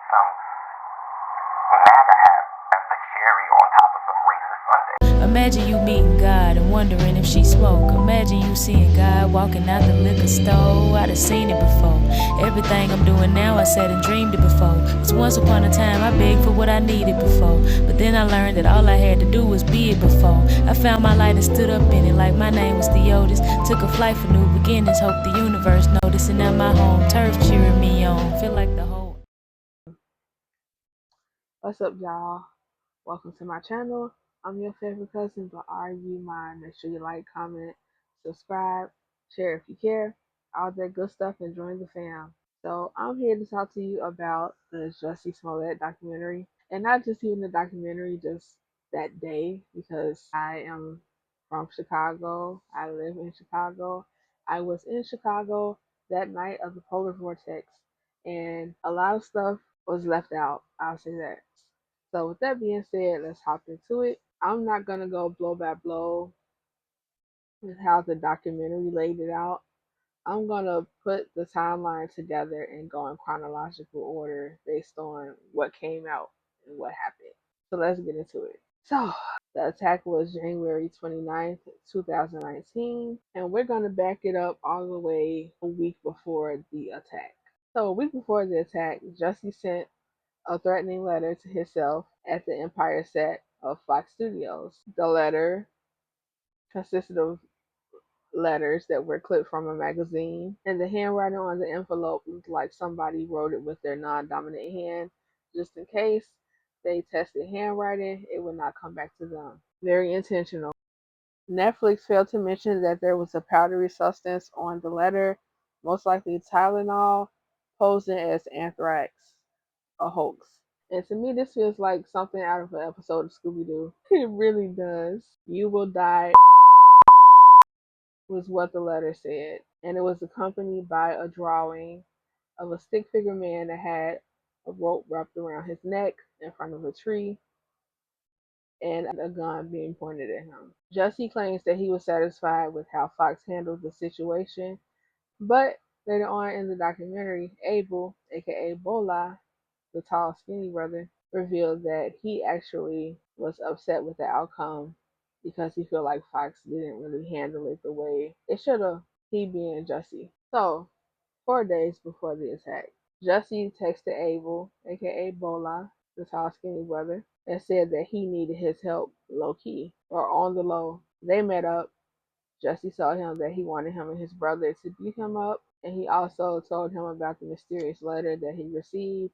some MAGA hat as the cherry on top of some racist sundae. Imagine you meeting God and wondering if she smoke. Imagine you seeing God walking out the liquor store. I'd have seen it before. Everything I'm doing now, I said and dreamed it before. Cause once upon a time, I begged for what I needed before. But then I learned that all I had to do was be it before. I found my light and stood up in it like my name was Theotis. Took a flight for new beginnings, hope the universe noticed. And now my home turf cheering me on. Feel like the whole... What's up, y'all? Welcome to my channel. I'm your favorite cousin, but are you mine? Make sure you like, comment, subscribe, share if you care, all that good stuff, and join the fam. So I'm here to talk to you about the Jussie Smollett documentary, and not just even the documentary, just that day, because I am from Chicago. I live in Chicago. I was in Chicago that night of the polar vortex, and a lot of stuff was left out. I'll say that. So with that being said, let's hop into it. I'm not gonna go blow by blow with how the documentary laid it out. I'm gonna put the timeline together and go in chronological order based on what came out and what happened. So let's get into it. So the attack was January 29th, 2019, and we're gonna back it up all the way a week before the attack. So a week before the attack, Jussie sent a threatening letter to himself at the Empire set of Fox Studios. The letter consisted of letters that were clipped from a magazine, and the handwriting on the envelope looked like somebody wrote it with their non-dominant hand, just in case they tested handwriting, it would not come back to them. Very intentional. Netflix failed to mention that there was a powdery substance on the letter, most likely Tylenol, posing as anthrax, a hoax. And to me, this feels like something out of an episode of Scooby Doo. It really does. You will die, was what the letter said. And it was accompanied by a drawing of a stick figure man that had a rope wrapped around his neck in front of a tree and a gun being pointed at him. Jussie claims that he was satisfied with how Fox handled the situation, but later on in the documentary, Abel, aka Bola, the tall, skinny brother, revealed that he actually was upset with the outcome because he felt like Fox didn't really handle it the way it should have, he being Jussie. So, 4 days before the attack, Jussie texted Abel, aka Bola, the tall, skinny brother, and said that he needed his help low key or on the low. They met up. Jussie told him that he wanted him and his brother to beat him up, and he also told him about the mysterious letter that he received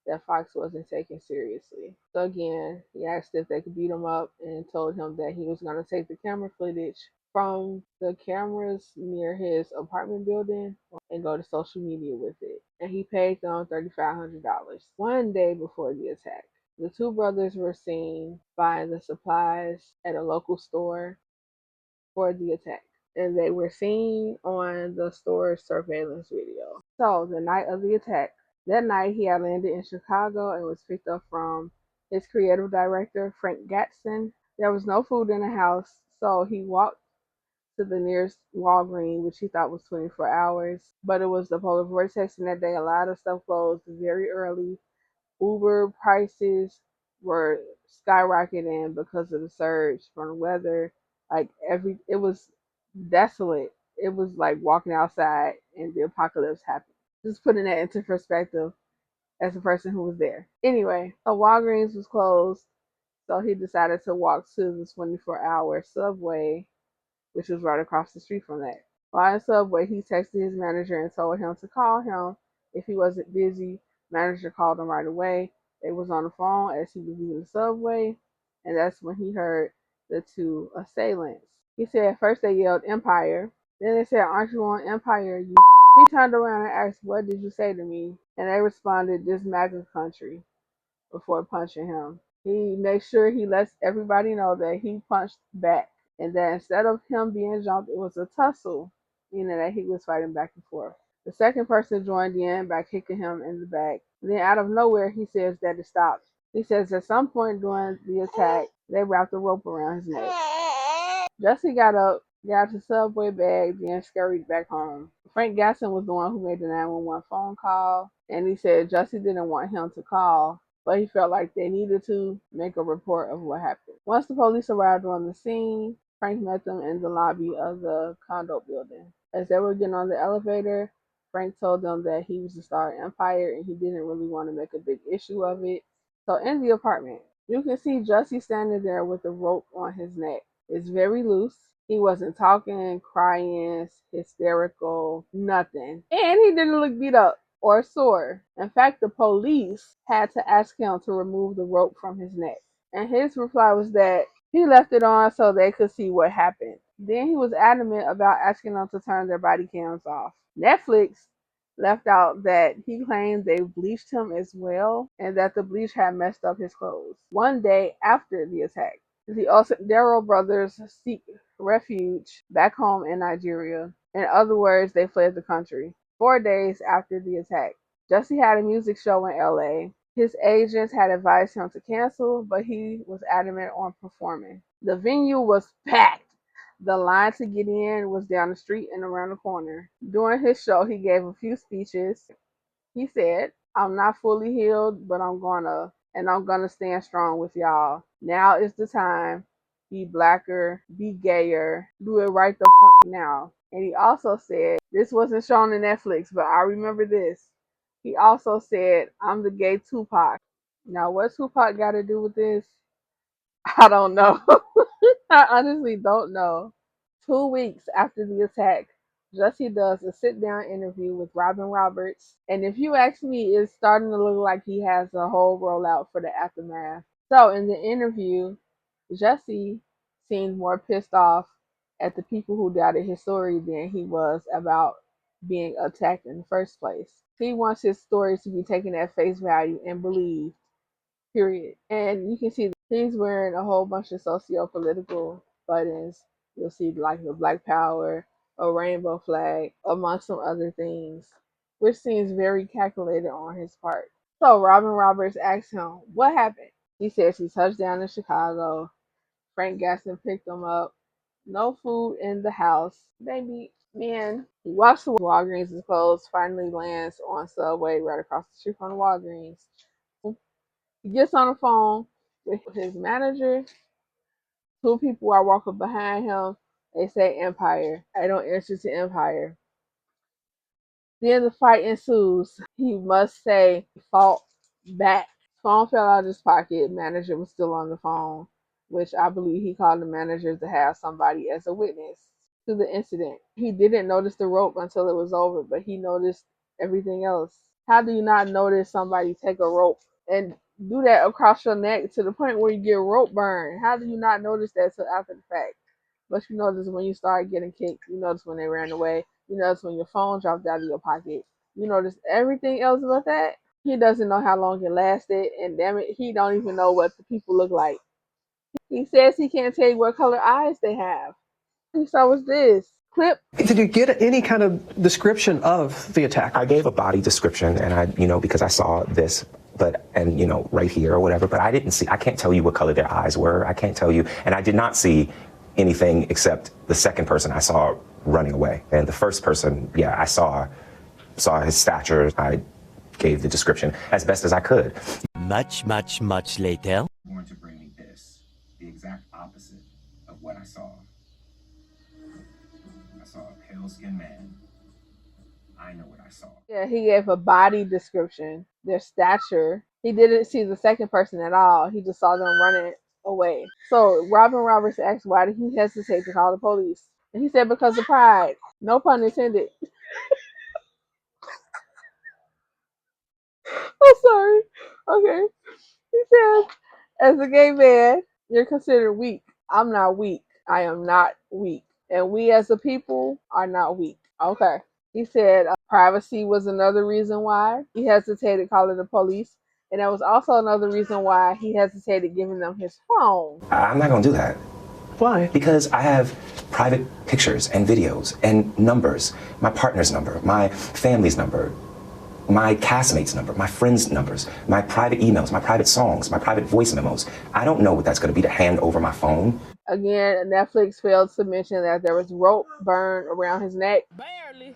that Fox wasn't taking seriously. So again, he asked if they could beat him up and told him that he was going to take the camera footage from the cameras near his apartment building and go to social media with it. And he paid them $3,500. 1 day before the attack, the two brothers were seen buying the supplies at a local store for the attack, and they were seen on the store's surveillance video. So, the night of the attack, that night he had landed in Chicago and was picked up from his creative director, Frank Gatson. There was no food in the house, so he walked to the nearest Walgreens, which he thought was 24 hours. But it was the polar vortex, and that day a lot of stuff closed very early. Uber prices were skyrocketing because of the surge from the weather. It was desolate. It was like walking outside and the apocalypse happened. Just putting that into perspective as a person who was there. Anyway, so Walgreens was closed, so he decided to walk to the 24-hour Subway, which was right across the street from that. While in Subway, he texted his manager and told him to call him if he wasn't busy. Manager called him right away. They was on the phone as he was leaving the Subway, and that's when he heard the two assailants. He said at first they yelled Empire. Then they said, "Aren't you on Empire, you?" He turned around and asked, "What did you say to me?" And they responded, "This MAGA country," before punching him. He makes sure he lets everybody know that he punched back and that instead of him being jumped, it was a tussle, meaning that he was fighting back and forth. The second person joined in by kicking him in the back. Then out of nowhere, he says that it stopped. He says at some point during the attack, they wrapped a rope around his neck. Jussie got up, got his subway bag, then scurried back home. Frank Gasson was the one who made the 911 phone call, And he said Jussie didn't want him to call, but he felt like they needed to make a report of what happened. Once the police arrived on the scene, Frank met them in the lobby of the condo building. As they were getting on the elevator, Frank told them that he was the star of Empire and he didn't really want to make a big issue of it. So in the apartment, you can see Jussie standing there with a rope on his neck. It's very loose. He wasn't talking, crying, hysterical, nothing. And he didn't look beat up or sore. In fact, the police had to ask him to remove the rope from his neck. And his reply was that he left it on so they could see what happened. Then he was adamant about asking them to turn their body cams off. Netflix left out that he claimed they bleached him as well and that the bleach had messed up his clothes. One day after the attack, the Darrow brothers seek refuge back home in Nigeria. In other words, they fled the country. 4 days after the attack, Jussie had a music show in LA. His agents had advised him to cancel, but he was adamant on performing. The venue was packed. The line to get in was down the street and around the corner. During his show, he gave a few speeches. He said, I'm not fully healed, but I'm gonna stand strong with y'all. Now is the time. Be blacker, be gayer, do it right the fuck now. And he also said, this wasn't shown in Netflix, but I remember this. He also said, I'm the gay Tupac. Now, what's Tupac got to do with this? I don't know. I honestly don't know. 2 weeks after the attack, Jussie does a sit down interview with Robin Roberts. And if you ask me, it's starting to look like he has a whole rollout for the aftermath. So in the interview, Jussie seemed more pissed off at the people who doubted his story than he was about being attacked in the first place. He wants his story to be taken at face value and believed, period. And you can see he's wearing a whole bunch of socio-political buttons. You'll see like the Black Power, a rainbow flag, among some other things, which seems very calculated on his part. So Robin Roberts asked him, what happened? He says he touched down in Chicago. Frank Gaston picked him up. No food in the house. Baby, man. He walks to Walgreens is closed, finally lands on Subway right across the street from the Walgreens. He gets on the phone with his manager. Two people are walking behind him. They say Empire. I don't answer to Empire. Then the fight ensues. He must say, fought back. Phone fell out of his pocket. Manager was still on the phone, which I believe he called the manager to have somebody as a witness to the incident. He didn't notice the rope until it was over, but he noticed everything else. How do you not notice somebody take a rope and do that across your neck to the point where you get rope burn? How do you not notice that till after the fact? But you notice when you start getting kicked, you notice when they ran away, you notice when your phone dropped out of your pocket, you notice everything else about that. He doesn't know how long it lasted, and damn it, he don't even know what the people look like. He says he can't tell you what color eyes they have. So what's this? Clip. Did you get any kind of description of the attack? I gave a body description, and because I saw this, right here or whatever, but I can't tell you what color their eyes were. I can't tell you, and I did not see anything except the second person I saw running away. And the first person, I saw his stature. I gave the description as best as I could. Much later. Going to bring me this, the exact opposite of what I saw. I saw a pale-skinned man. I know what I saw. Yeah, he gave a body description, their stature. He didn't see the second person at all. He just saw them running away. So Robin Roberts asked, why did he hesitate to call the police? And he said, because of pride. No pun intended. I'm sorry. Okay. He says, as a gay man, you're considered weak. I'm not weak. I am not weak. And we as a people are not weak. Okay. He said privacy was another reason why he hesitated calling the police. And that was also another reason why he hesitated giving them his phone. I'm not going to do that. Why? Because I have private pictures and videos and numbers. My partner's number, my family's number, my castmates' number, my friends' numbers, my private emails, my private songs, my private voice memos. I don't know what that's going to be to hand over my phone. Again, Netflix failed to mention that there was rope burn around his neck. Barely.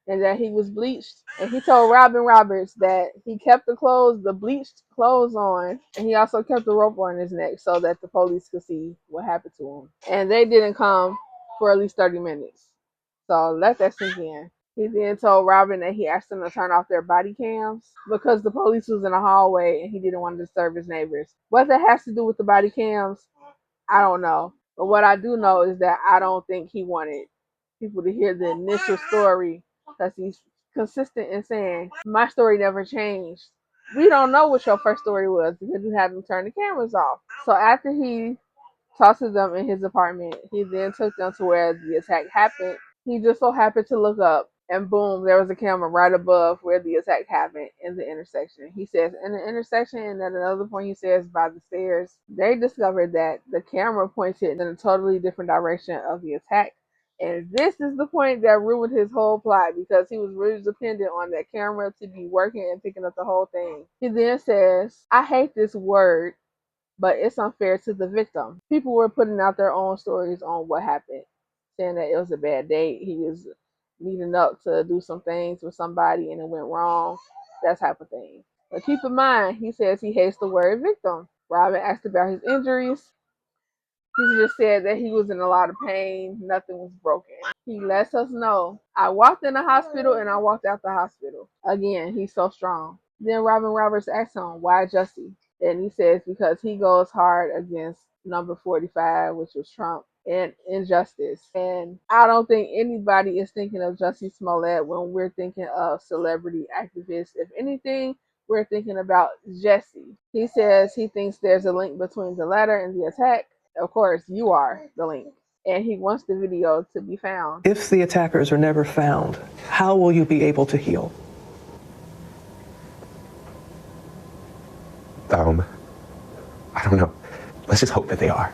and that he was bleached. And he told Robin Roberts that he kept the bleached clothes on, and he also kept the rope on his neck so that the police could see what happened to him. And they didn't come for at least 30 minutes. So let that sink in. He then told Robin that he asked them to turn off their body cams because the police was in the hallway and he didn't want to disturb his neighbors. What that has to do with the body cams, I don't know. But what I do know is that I don't think he wanted people to hear the initial story because he's consistent in saying, my story never changed. We don't know what your first story was because you had them turn the cameras off. So after he tosses them in his apartment, he then took them to where the attack happened. He just so happened to look up, and boom, there was a camera right above where the attack happened in the intersection. He says in the intersection, and at another point he says by the stairs. They discovered that the camera pointed in a totally different direction of the attack. And this is the point that ruined his whole plot because he was really dependent on that camera to be working and picking up the whole thing. He then says, I hate this word, but it's unfair to the victim. People were putting out their own stories on what happened, saying that it was a bad date. He was meeting up to do some things with somebody and it went wrong, that type of thing. But keep in mind, he says he hates the word victim. Robin asked about his injuries. He just said that he was in a lot of pain. Nothing was broken. He lets us know, I walked in the hospital and I walked out the hospital. Again, he's so strong. Then Robin Roberts asks him, why Jussie? And he says because he goes hard against number 45, which was Trump, and injustice. And I don't think anybody is thinking of Jussie Smollett when we're thinking of celebrity activists. If anything, we're thinking about Jussie. He says he thinks there's a link between the letter and the attack. Of course, you are the link. And he wants the video to be found. If the attackers are never found, how will you be able to heal? I don't know. Let's just hope that they are.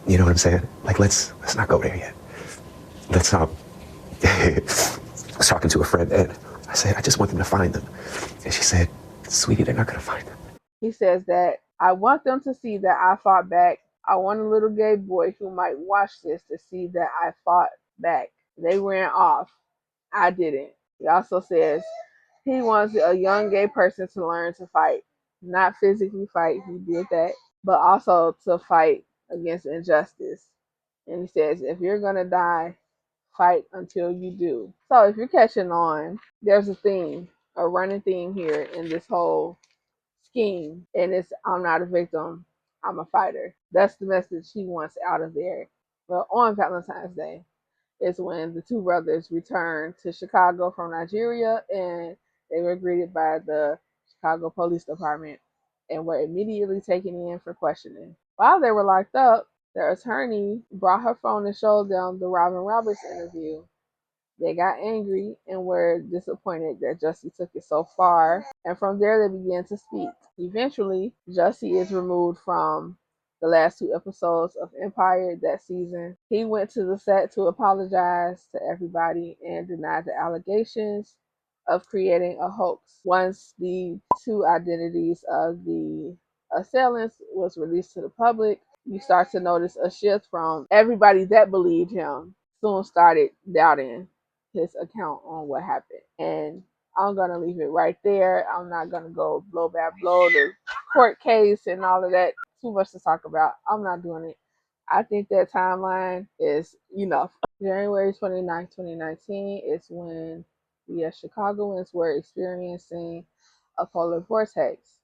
You know what I'm saying? Like, let's not go there yet. Let's I was talking to a friend and I said, I just want them to find them. And she said, sweetie, they're not gonna find them. He says that I want them to see that I fought back. I want a little gay boy who might watch this to see that I fought back. They ran off. I didn't. He also says he wants a young gay person to learn to fight. Not physically fight, he did that, but also to fight against injustice. And he says, if you're going to die, fight until you do. So if you're catching on, there's a theme, a running theme here in this whole scheme. And it's, I'm not a victim, I'm a fighter. That's the message he wants out of there. Well, on Valentine's Day is when the two brothers returned to Chicago from Nigeria, and they were greeted by the Chicago Police Department and were immediately taken in for questioning. While they were locked up, their attorney brought her phone and showed them the Robin Roberts interview. They got angry and were disappointed that Jussie took it so far, and from there they began to speak. Eventually, Jussie is removed from the last two episodes of Empire that season. He went to the set to apologize to everybody and denied the allegations of creating a hoax. Once the two identities of the assailants was released to the public, you start to notice a shift from everybody that believed him soon started doubting his account on what happened. And I'm gonna leave it right there. I'm not gonna go blow by blow the court case and all of that. Too much to talk about. I'm not doing it. I think that timeline is enough. January 29th, 2019 is when we as Chicagoans were experiencing a polar vortex.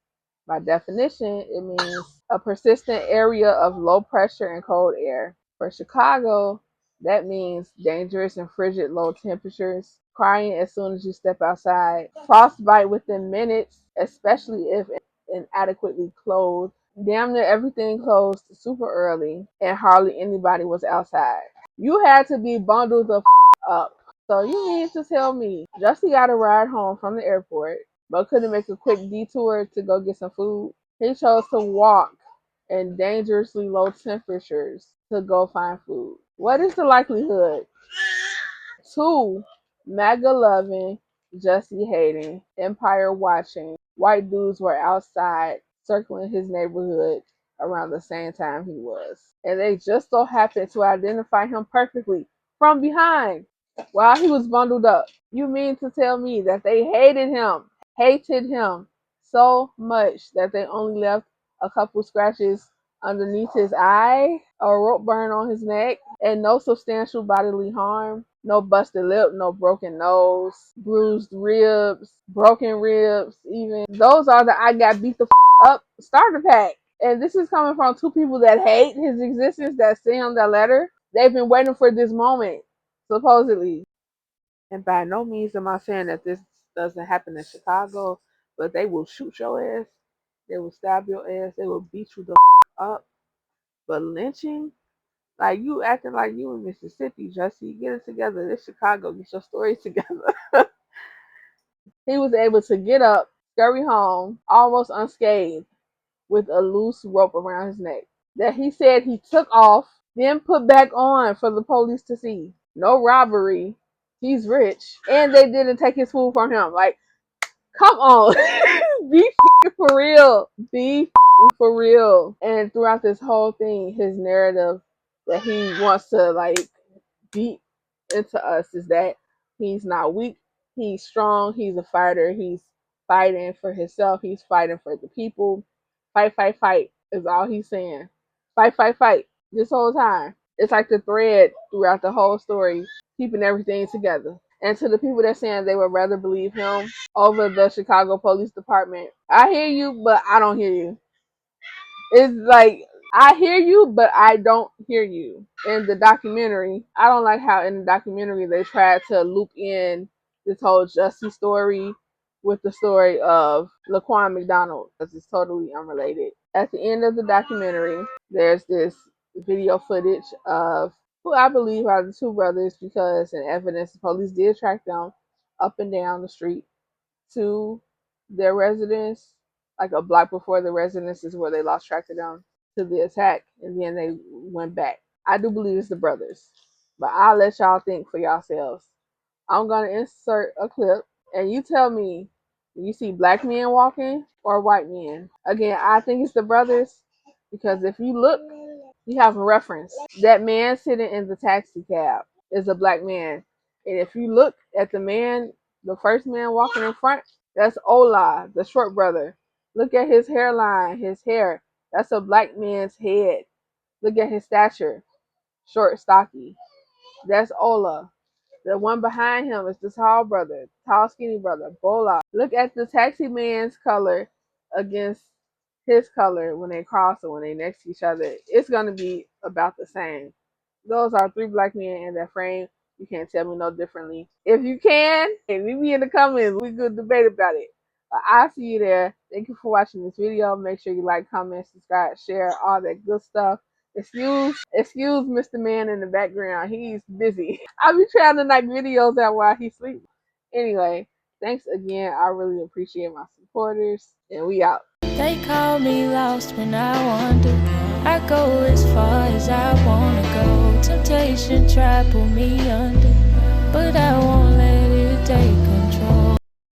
By definition, it means a persistent area of low pressure and cold air. For Chicago, that means dangerous and frigid low temperatures, crying as soon as you step outside, frostbite within minutes, especially if inadequately clothed. Damn near everything closed super early, and hardly anybody was outside. You had to be bundled the up. So you mean to tell me Jussie got a ride home from the airport, but couldn't make a quick detour to go get some food? He chose to walk in dangerously low temperatures to go find food. What is the likelihood? Two, MAGA loving, Jussie hating, Empire watching, white dudes were outside circling his neighborhood around the same time he was. And they just so happened to identify him perfectly from behind. while he was bundled up. You mean to tell me that they hated him so much that they only left a couple scratches underneath his eye, a rope burn on his neck, and no substantial bodily harm? No busted lip, no broken nose, bruised ribs, broken ribs, even. Those are the I got beat the up starter pack. And this is coming from two people that hate his existence, that sent him that letter. They've been waiting for this moment, supposedly. And by no means am I saying that this doesn't happen in Chicago, but they will shoot your ass, they will stab your ass, they will beat you the up. But lynching, like you acting like you in Mississippi, Jussie, get it together. This Chicago, get your story together. He was able to get up, scurry home, almost unscathed, with a loose rope around his neck that he said he took off, then put back on for the police to see. No robbery. He's rich. And they didn't take his food from him. Like, come on. Be for real. Be for real. And throughout this whole thing, his narrative that he wants to, like, beat into us is that he's not weak. He's strong. He's a fighter. He's fighting for himself. He's fighting for the people. Fight, fight, fight is all he's saying. Fight, fight, fight. This whole time. It's like the thread throughout the whole story, keeping everything together. And to the people that saying they would rather believe him over the Chicago Police Department, I hear you, but I don't hear you. It's like, I hear you, but I don't hear you. In the documentary, I don't like how in the documentary they tried to loop in this whole Jussie story with the story of Laquan McDonald, because it's totally unrelated. At the end of the documentary, there's this video footage of who I believe are the two brothers, because in evidence, the police did track them up and down the street to their residence, like a block before the residence is where they lost track of them, to the attack, and then they went back. I do believe it's the brothers, but I'll let y'all think for yourselves. I'm gonna insert a clip, and you tell me, you see black men walking or white men? Again, I think it's the brothers, because if you look, you have a reference. That man sitting in the taxi cab is a black man. And if you look at the man, the first man walking in front, that's Ola, the short brother. Look at his hairline, his hair. That's a black man's head. Look at his stature, short, stocky. That's Ola. The one behind him is the tall brother, tall, skinny brother, Bola. Look at the taxi man's color against his color when they cross or when they next to each other. It's going to be about the same. Those are three black men in that frame. You can't tell me no differently. If you can, leave me in the comments. We could debate about it. But I'll see you there. Thank you for watching this video. Make sure you like, comment, subscribe, share, all that good stuff. Excuse Mr. Man in the background. He's busy. I'll be trying to knock videos out while he's sleeping. Anyway, thanks again. I really appreciate my supporters. And we out. They call me lost when I wander. I go as far as I wanna go. Temptation try pull me under, but I won't let it take